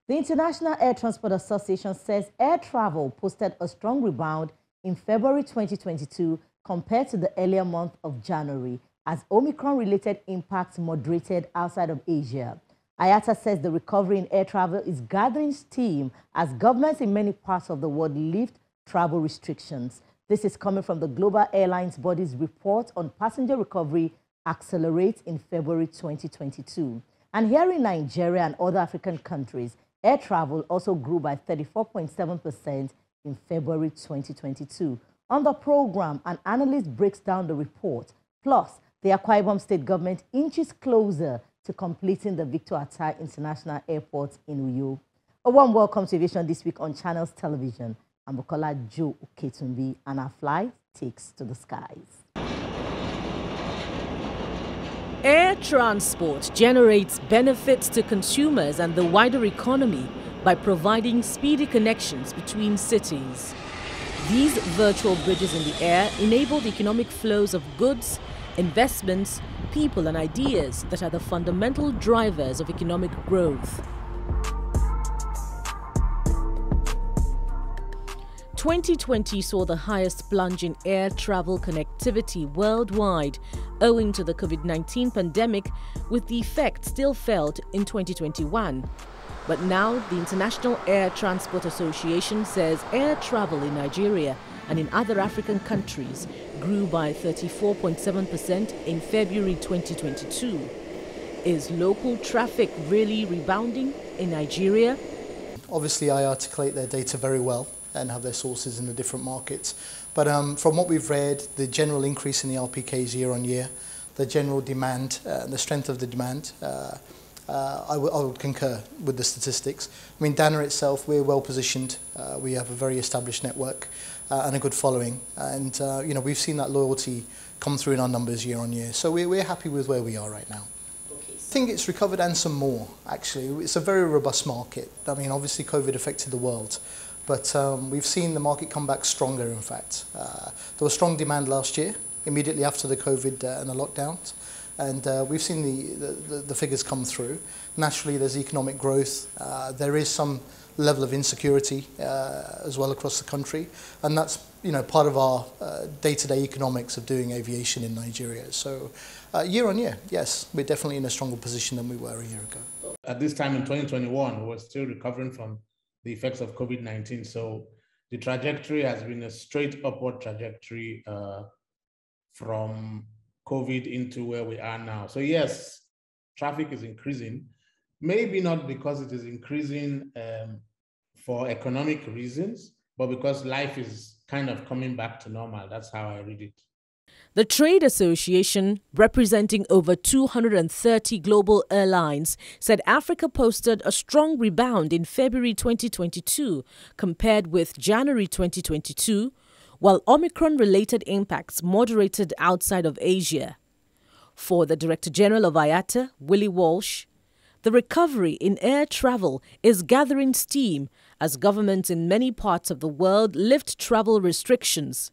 The International Air Transport Association says air travel posted a strong rebound in February 2022 compared to the earlier month of January, as Omicron-related impacts moderated outside of Asia. IATA says the recovery in air travel is gathering steam as governments in many parts of the world lift travel restrictions. This is coming from the Global Airlines Body's report on passenger recovery accelerates in February 2022. And here in Nigeria and other African countries, air travel also grew by 34.7% in February 2022. On the program, an analyst breaks down the report. Plus, the Akwa Ibom State government inches closer to completing the Victor Atta International Airport in Uyo. A warm welcome to Aviation this week on Channels Television. I'm Bukola Joe Oketumbi, and our flight takes to the skies. Air transport generates benefits to consumers and the wider economy by providing speedy connections between cities. These virtual bridges in the air enable the economic flows of goods, investments, people and ideas that are the fundamental drivers of economic growth. 2020 saw the highest plunge in air travel connectivity worldwide owing to the COVID-19 pandemic, with the effect still felt in 2021. But now the International Air Transport Association says air travel in Nigeria and in other African countries grew by 34.7% in February 2022. Is local traffic really rebounding in Nigeria? Obviously, I articulate their data very well and have their sources in the different markets. But from what we've read, the general increase in the RPKs year on year, the general demand, the strength of the demand, I would concur with the statistics. I mean, Dana itself, we're well positioned. We have a very established network and a good following. And, you know, we've seen that loyalty come through in our numbers year on year. So we're happy with where we are right now. I think it's recovered and some more, actually. It's a very robust market. I mean, obviously COVID affected the world, but we've seen the market come back stronger, in fact. There was strong demand last year, immediately after the COVID and the lockdowns. And we've seen the figures come through. Naturally, there's economic growth. There is some level of insecurity as well across the country. And that's, you know, part of our day-to-day economics of doing aviation in Nigeria. So year on year, yes, we're definitely in a stronger position than we were a year ago. At this time in 2021, we're still recovering from the effects of COVID-19. So the trajectory has been a straight upward trajectory from COVID into where we are now. So yes, traffic is increasing, maybe not because it is increasing for economic reasons, but because life is kind of coming back to normal. That's how I read it. The trade association, representing over 230 global airlines, said Africa posted a strong rebound in February 2022 compared with January 2022, while Omicron-related impacts moderated outside of Asia. For the Director General of IATA, Willie Walsh, the recovery in air travel is gathering steam as governments in many parts of the world lift travel restrictions.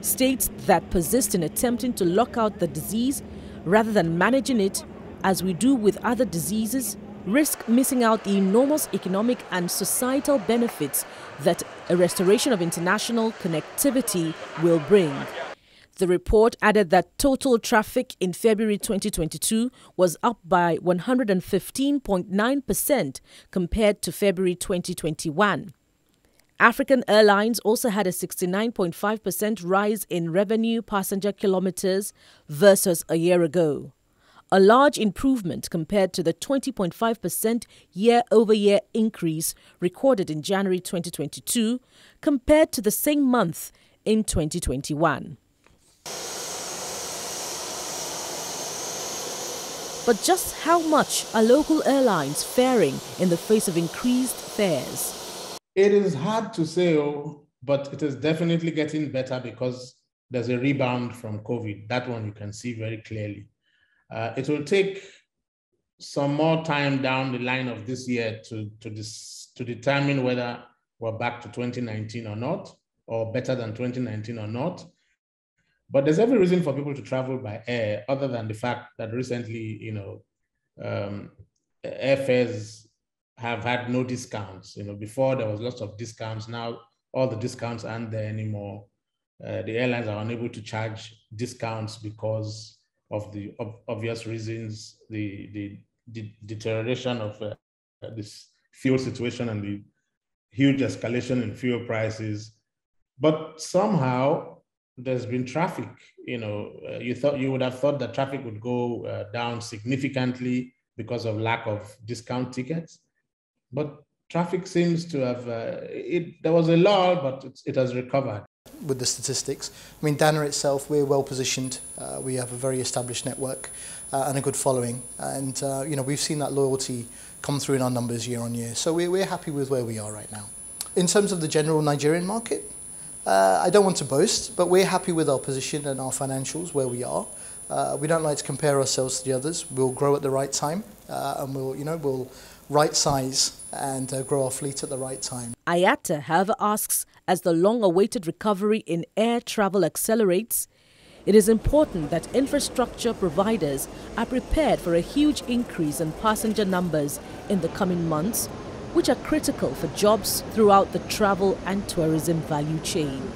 States that persist in attempting to lock out the disease rather than managing it, as we do with other diseases, risk missing out the enormous economic and societal benefits that a restoration of international connectivity will bring. The report added that total traffic in February 2022 was up by 115.9% compared to February 2021. African Airlines also had a 69.5% rise in revenue passenger kilometers versus a year ago, a large improvement compared to the 20.5% year-over-year increase recorded in January 2022 compared to the same month in 2021. But just how much are local airlines faring in the face of increased fares? It is hard to say, but it is definitely getting better because there's a rebound from COVID. That one you can see very clearly. It will take some more time down the line of this year to determine whether we're back to 2019 or not, or better than 2019 or not. But there's every reason for people to travel by air, other than the fact that recently, airfares have had no discounts. Before there was lots of discounts. Now all the discounts aren't there anymore. The airlines are unable to charge discounts because of the obvious reasons, the deterioration of this fuel situation and the huge escalation in fuel prices. But somehow there's been traffic. You would have thought that traffic would go down significantly because of lack of discount tickets. But traffic seems to have, there was a lull, but it has recovered. With the statistics, I mean, Dana itself, we're well positioned. We have a very established network and a good following. And, we've seen that loyalty come through in our numbers year on year. So we're happy with where we are right now. In terms of the general Nigerian market, I don't want to boast, but we're happy with our position and our financials where we are. We don't like to compare ourselves to the others. We'll grow at the right time, and we'll right size and grow our fleet at the right time. IATA, however, asks, as the long-awaited recovery in air travel accelerates, it is important that infrastructure providers are prepared for a huge increase in passenger numbers in the coming months, which are critical for jobs throughout the travel and tourism value chain.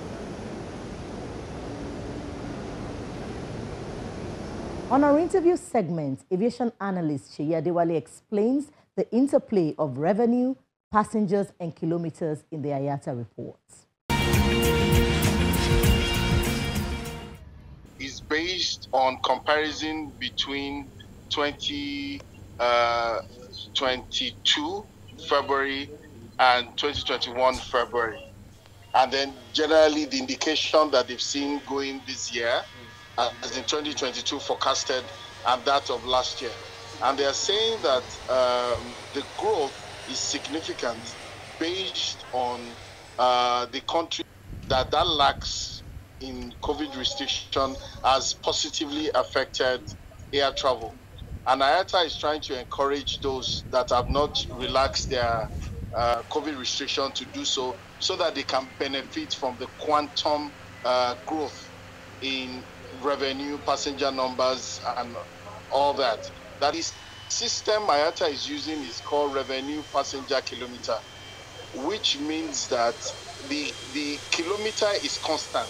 On our interview segment, aviation analyst Sheyi Adewale explains the interplay of revenue, passengers and kilometers in the IATA reports. Is based on comparison between 2022 February and 2021 February. And then generally the indication that they've seen going this year, as in 2022 forecasted, and that of last year. And they are saying that the growth is significant based on the country that lacks in COVID restriction has positively affected air travel. And IATA is trying to encourage those that have not relaxed their COVID restriction to do so that they can benefit from the quantum growth in revenue, passenger numbers, and all that. That is system IATA is using is called revenue passenger kilometer, which means that the kilometer is constant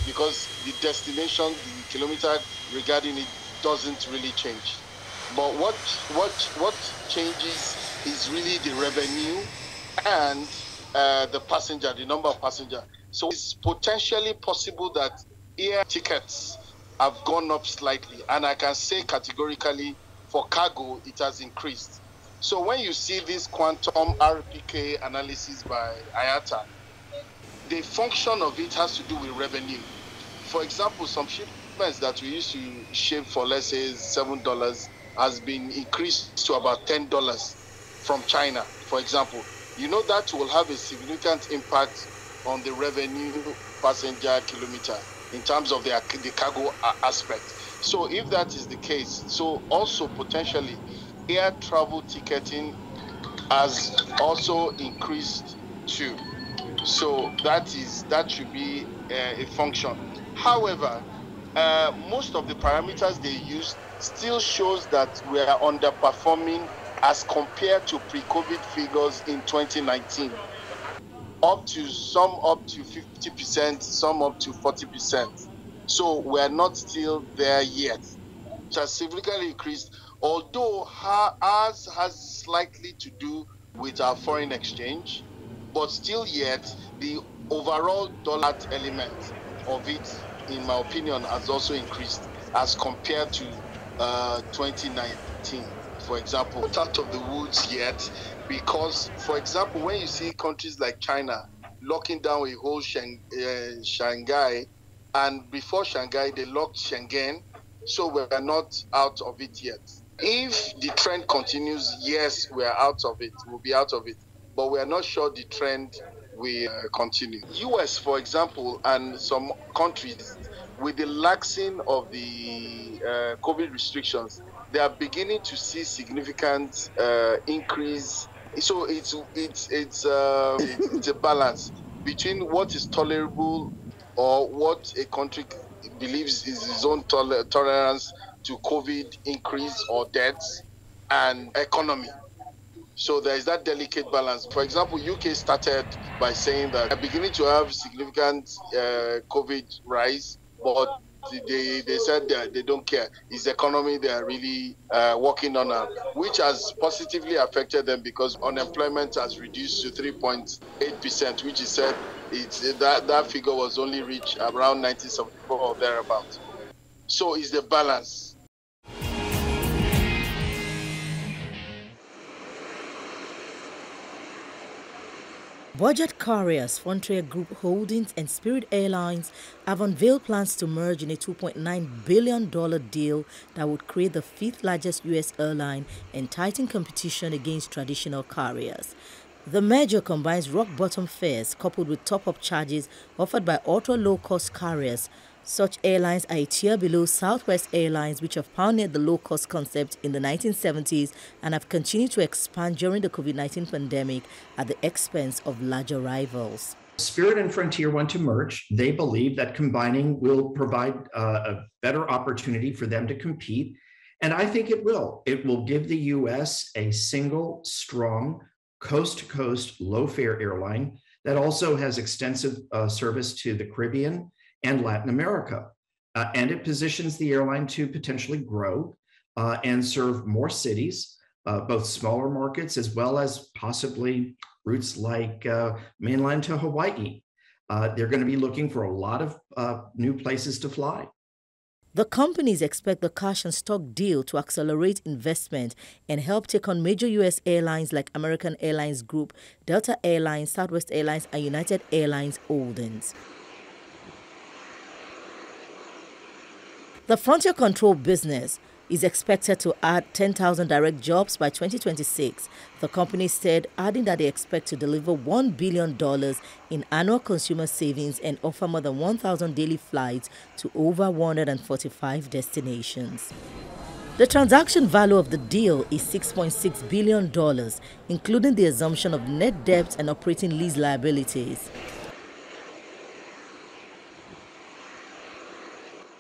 because the destination, the kilometer regarding it doesn't really change. But what changes is really the revenue and the passenger, the number of passengers. So it's potentially possible that air tickets have gone up slightly, and I can say categorically for cargo it has increased. So when you see this quantum RPK analysis by IATA, the function of it has to do with revenue. For example, some shipments that we used to ship for, let's say, $7 has been increased to about $10 from China, for example. That will have a significant impact on the revenue passenger kilometer in terms of the cargo aspect. So if that is the case, so also potentially air travel ticketing has also increased too. So that should be a function. However, most of the parameters they use still shows that we are underperforming as compared to pre-COVID figures in 2019. Up to 50%, some up to 40%. So we're not still there yet. It has significantly increased, although ours has slightly to do with our foreign exchange, but still yet the overall dollar element of it, in my opinion, has also increased as compared to 2019. For example, not out of the woods yet, because, for example, when you see countries like China locking down a whole Shanghai, and before Shanghai, they locked Schengen, so we're not out of it yet. If the trend continues, yes, we're out of it, we'll be out of it, but we're not sure the trend will continue. US, for example, and some countries, with the laxing of the COVID restrictions, they are beginning to see significant increase. So it's a balance between what is tolerable or what a country believes is its own tolerance to COVID increase or deaths and economy. So there is that delicate balance. For example, UK started by saying that they're beginning to have significant COVID rise, but they said that they don't care. It's the economy they are really working on, which has positively affected them because unemployment has reduced to 3.8%, which is said that figure was only reached around 1974 or thereabouts. So it's the balance. Budget carriers Frontier Group Holdings and Spirit Airlines have unveiled plans to merge in a $2.9 billion deal that would create the fifth largest U.S. airline and tighten competition against traditional carriers. The merger combines rock-bottom fares coupled with top-up charges offered by ultra-low-cost carriers. Such airlines are a tier below Southwest Airlines, which have pioneered the low-cost concept in the 1970s and have continued to expand during the COVID-19 pandemic at the expense of larger rivals. Spirit and Frontier want to merge. They believe that combining will provide a better opportunity for them to compete. And I think it will. It will give the U.S. a single, strong, coast-to-coast, low-fare airline that also has extensive service to the Caribbean and Latin America. And it positions the airline to potentially grow and serve more cities, both smaller markets as well as possibly routes like mainland to Hawaii. They're going to be looking for a lot of new places to fly. The companies expect the cash and stock deal to accelerate investment and help take on major U.S. airlines like American Airlines Group, Delta Airlines, Southwest Airlines, and United Airlines Holdings. The Frontier Control business is expected to add 10,000 direct jobs by 2026. The company said, adding that they expect to deliver $1 billion in annual consumer savings and offer more than 1,000 daily flights to over 145 destinations. The transaction value of the deal is $6.6 billion, including the assumption of net debt and operating lease liabilities.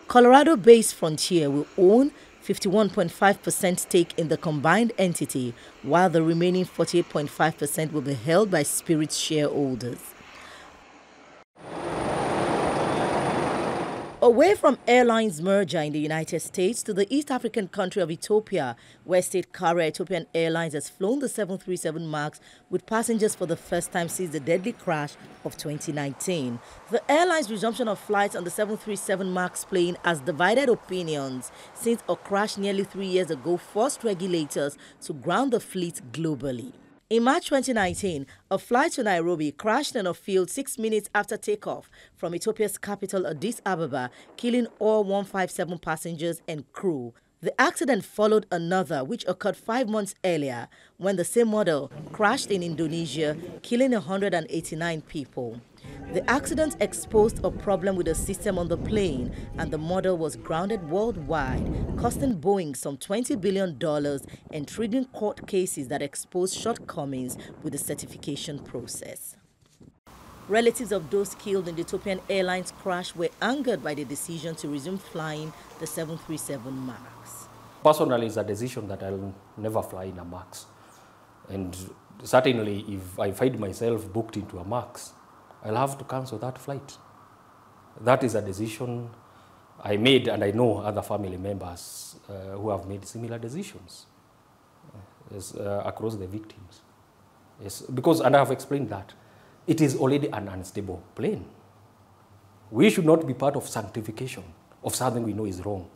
Colorado-based Frontier will own 51.5% stake in the combined entity, while the remaining 48.5% will be held by Spirit's shareholders. Away from airlines merger in the United States to the East African country of Ethiopia, where state carrier Ethiopian Airlines has flown the 737 MAX with passengers for the first time since the deadly crash of 2019. The airline's resumption of flights on the 737 MAX plane has divided opinions since a crash nearly 3 years ago forced regulators to ground the fleet globally. In March 2019, a flight to Nairobi crashed in a field 6 minutes after takeoff from Ethiopia's capital Addis Ababa, killing all 157 passengers and crew. The accident followed another, which occurred 5 months earlier, when the same model crashed in Indonesia, killing 189 people. The accident exposed a problem with the system on the plane, and the model was grounded worldwide, costing Boeing some $20 billion and triggering court cases that exposed shortcomings with the certification process. Relatives of those killed in the Ethiopian Airlines crash were angered by the decision to resume flying the 737 MAX. Personally, it's a decision that I'll never fly in a MAX. And certainly, if I find myself booked into a MAX, I'll have to cancel that flight. That is a decision I made, and I know other family members who have made similar decisions across the victims. Yes, because, and I have explained that, it is already an unstable plane. We should not be part of sanctification of something we know is wrong.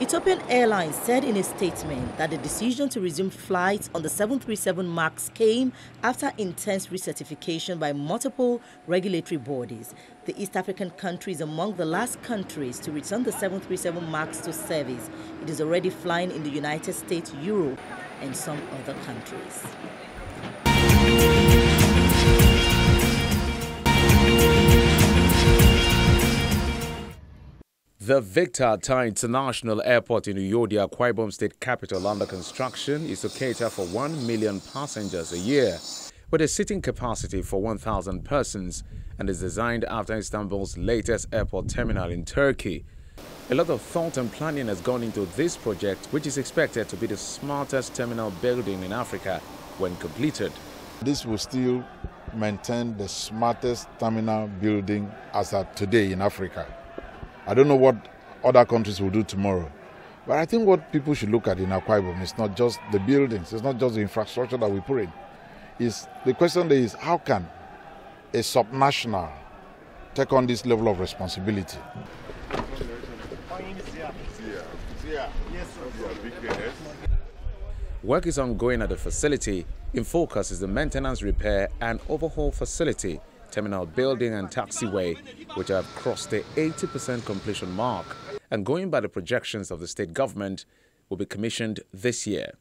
Ethiopian Airlines said in a statement that the decision to resume flights on the 737 MAX came after intense recertification by multiple regulatory bodies. The East African country is among the last countries to return the 737 MAX to service. It is already flying in the United States, Europe, and some other countries. The Victor Tai International Airport in Uyodi, Akwa Ibom State capital, under construction, is to cater for 1 million passengers a year, with a seating capacity for 1,000 persons, and is designed after Istanbul's latest airport terminal in Turkey. A lot of thought and planning has gone into this project, which is expected to be the smartest terminal building in Africa when completed. This will still maintain the smartest terminal building as at today in Africa. I don't know what other countries will do tomorrow, but I think what people should look at in Akwa Ibom is not just the buildings, it's not just the infrastructure that we put in. The question is, how can a subnational take on this level of responsibility? Work is ongoing at the facility. In focus is the maintenance, repair and overhaul facility, terminal building and taxiway, which have crossed the 80% completion mark, and going by the projections of the state government, will be commissioned this year.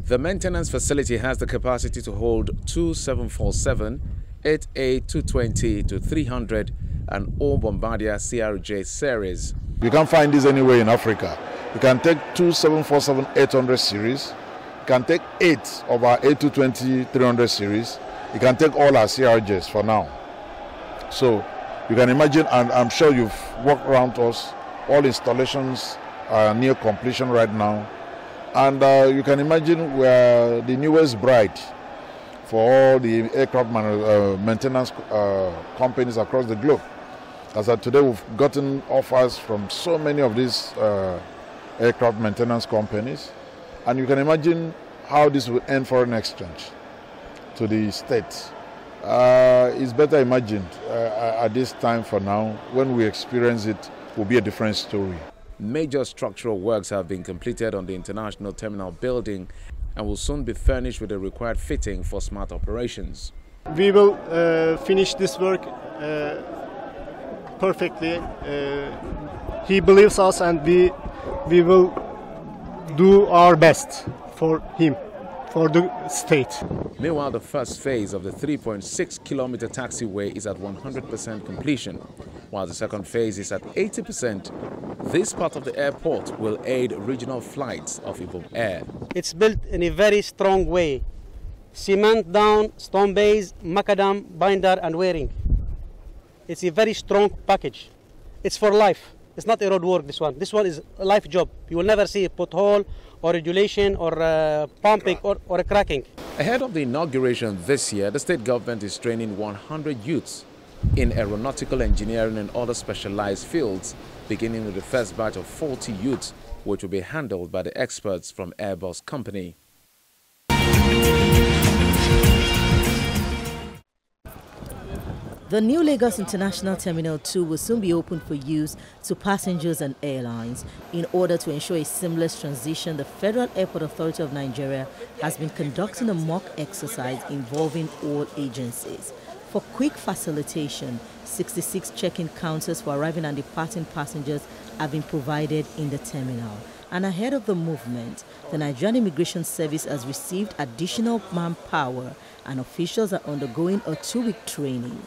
The maintenance facility has the capacity to hold two 747, 8 A220-300 and all Bombardier CRJ series. You can't find this anywhere in Africa. You can take two 747-800 series, you can take 8 of our A220-300 series, you can take all our CRJs for now. So you can imagine, and I'm sure you've walked around us, all installations are near completion right now. And you can imagine we're the newest bride for all the aircraft maintenance companies across the globe. As of today, we've gotten offers from so many of these aircraft maintenance companies. And you can imagine how this will end foreign exchange to the states. It's better imagined at this time for now. When we experience it, will be a different story. Major structural works have been completed on the international terminal building and will soon be furnished with the required fitting for smart operations. We will finish this work perfectly. He believes us, and we will do our best for him, for the state. Meanwhile, the first phase of the 3.6-kilometer taxiway is at 100% completion, while the second phase is at 80%. This part of the airport will aid regional flights of Ibom Air. It's built in a very strong way. Cement down, stone base, macadam, binder and wearing. It's a very strong package. It's for life. It's not a road work, this one. This one is a life job. You will never see a pothole or regulation or pumping or a cracking. Ahead of the inauguration this year, the state government is training 100 youths in aeronautical engineering and other specialized fields, beginning with the first batch of 40 youths, which will be handled by the experts from Airbus company. The new Lagos International Terminal 2 will soon be open for use to passengers and airlines. In order to ensure a seamless transition, the Federal Airport Authority of Nigeria has been conducting a mock exercise involving all agencies. For quick facilitation, 66 check-in counters for arriving and departing passengers have been provided in the terminal. And ahead of the movement, the Nigerian Immigration Service has received additional manpower and officials are undergoing a 2-week training.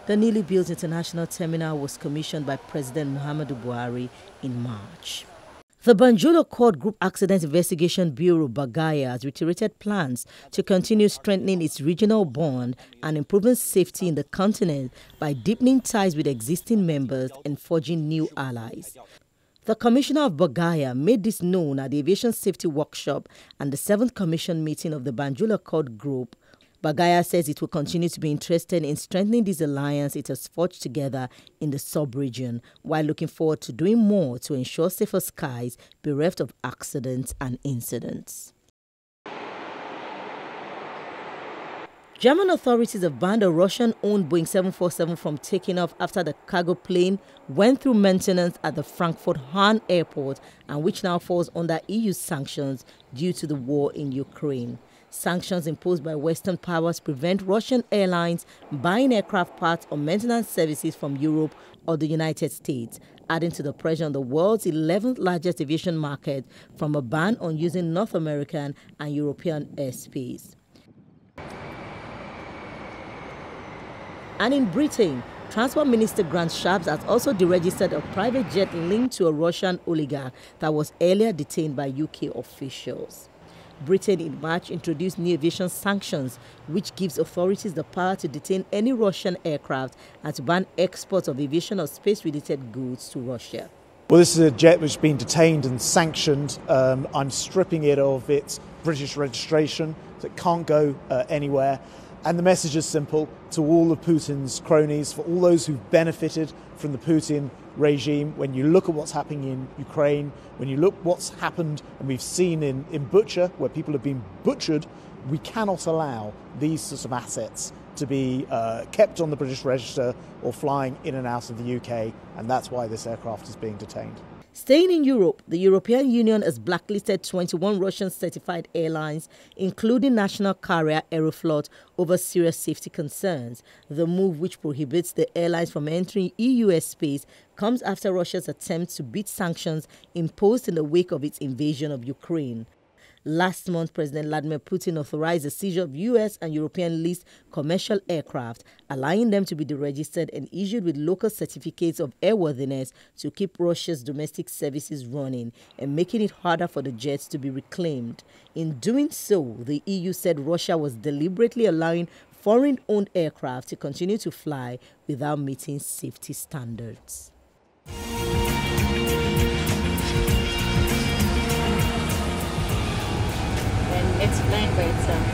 The newly built international terminal was commissioned by President Muhammadu Buhari in March. The Banjul Accord Group Accident Investigation Bureau, Bagaya, has reiterated plans to continue strengthening its regional bond and improving safety in the continent by deepening ties with existing members and forging new allies. The Commissioner of Bagaya made this known at the Aviation Safety Workshop and the 7th Commission meeting of the Banjul Accord Group. Bagaya says it will continue to be interested in strengthening this alliance it has forged together in the sub-region, while looking forward to doing more to ensure safer skies bereft of accidents and incidents. German authorities have banned a Russian-owned Boeing 747 from taking off after the cargo plane went through maintenance at the Frankfurt-Hahn airport, and which now falls under EU sanctions due to the war in Ukraine. Sanctions imposed by Western powers prevent Russian airlines buying aircraft parts or maintenance services from Europe or the United States, adding to the pressure on the world's 11th largest aviation market from a ban on using North American and European airspace. And in Britain, Transport Minister Grant Shapps has also deregistered a private jet linked to a Russian oligarch that was earlier detained by UK officials. Britain in March introduced new aviation sanctions, which gives authorities the power to detain any Russian aircraft and to ban exports of aviation or space-related goods to Russia. Well, this is a jet which has been detained and sanctioned. I'm stripping it of its British registration, so it can't go anywhere. And the message is simple to all of Putin's cronies, for all those who've benefited from the Putin regime. When you look at what's happening in Ukraine, when you look what's happened, and we've seen in Bucha, where people have been butchered, we cannot allow these sorts of assets to be kept on the British register or flying in and out of the UK, and that's why this aircraft is being detained. Staying in Europe, the European Union has blacklisted 21 Russian-certified airlines, including national carrier Aeroflot, over serious safety concerns. The move, which prohibits the airlines from entering EU airspace, comes after Russia's attempt to beat sanctions imposed in the wake of its invasion of Ukraine. Last month, President Vladimir Putin authorized the seizure of U.S. and European leased commercial aircraft, allowing them to be deregistered and issued with local certificates of airworthiness to keep Russia's domestic services running and making it harder for the jets to be reclaimed. In doing so, the EU said Russia was deliberately allowing foreign-owned aircraft to continue to fly without meeting safety standards. It's flying by itself.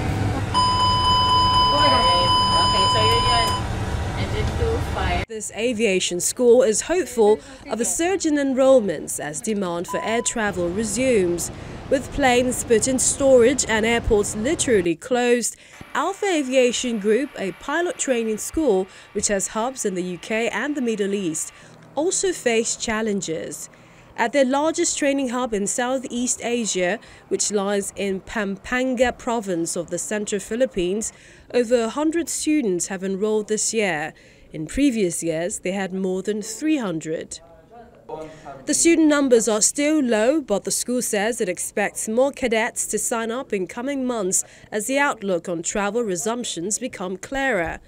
Oh my God. Okay, so yun. Engine 2, fire. This aviation school is hopeful of a surge in enrollments as demand for air travel resumes. With planes put in storage and airports literally closed, Alpha Aviation Group, a pilot training school which has hubs in the UK and the Middle East, also faced challenges. At their largest training hub in Southeast Asia, which lies in Pampanga province of the Central Philippines, over 100 students have enrolled this year. In previous years, they had more than 300. The student numbers are still low, but the school says it expects more cadets to sign up in coming months as the outlook on travel resumptions become clearer.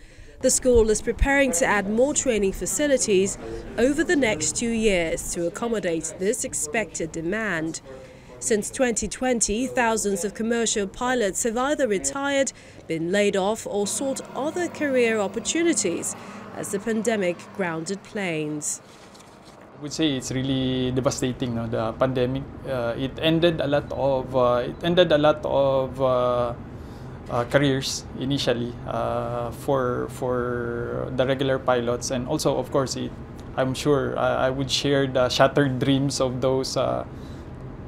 The school is preparing to add more training facilities over the next 2 years to accommodate this expected demand. Since 2020, thousands of commercial pilots have either retired, been laid off or sought other career opportunities as the pandemic grounded planes. I would say it's really devastating. No? The pandemic, it ended a lot of careers initially for the regular pilots, and also of course I'm sure I would share the shattered dreams of those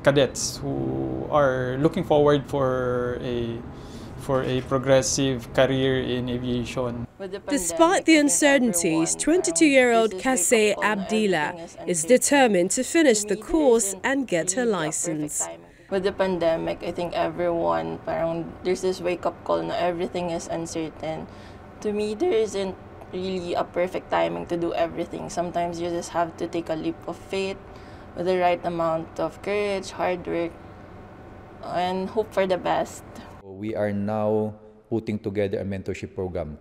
cadets who are looking forward for a progressive career in aviation. Despite the uncertainties, 22-year-old Kasey Abdillah is determined to finish the course and get her license. With the pandemic, I think everyone, there's this wake-up call na everything is uncertain. To me, there isn't really a perfect timing to do everything. Sometimes you just have to take a leap of faith with the right amount of courage, hard work, and hope for the best. We are now putting together a mentorship program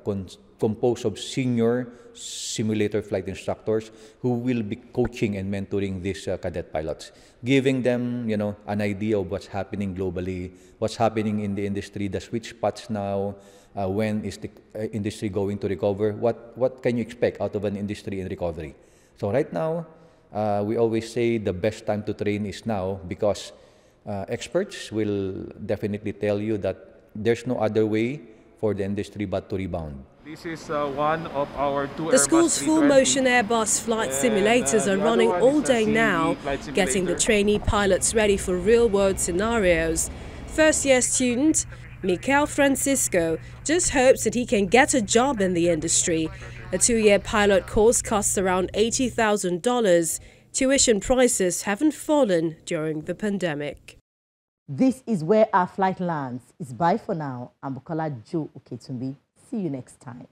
composed of senior simulator flight instructors who will be coaching and mentoring these cadet pilots, giving them, an idea of what's happening globally, what's happening in the industry, the sweet spots now, when is the industry going to recover, what can you expect out of an industry in recovery. So right now, we always say the best time to train is now, because experts will definitely tell you that there's no other way for the industry but to rebound. This is one of our two The school's full-motion Airbus flight simulators are running all day now, getting the trainee pilots ready for real-world scenarios. First-year student Mikel Francisco just hopes that he can get a job in the industry. A 2-year pilot course costs around $80,000. Tuition prices haven't fallen during the pandemic. This is where our flight lands. It's bye for now. I'm Bukola Joe Oketumbi. See you next time.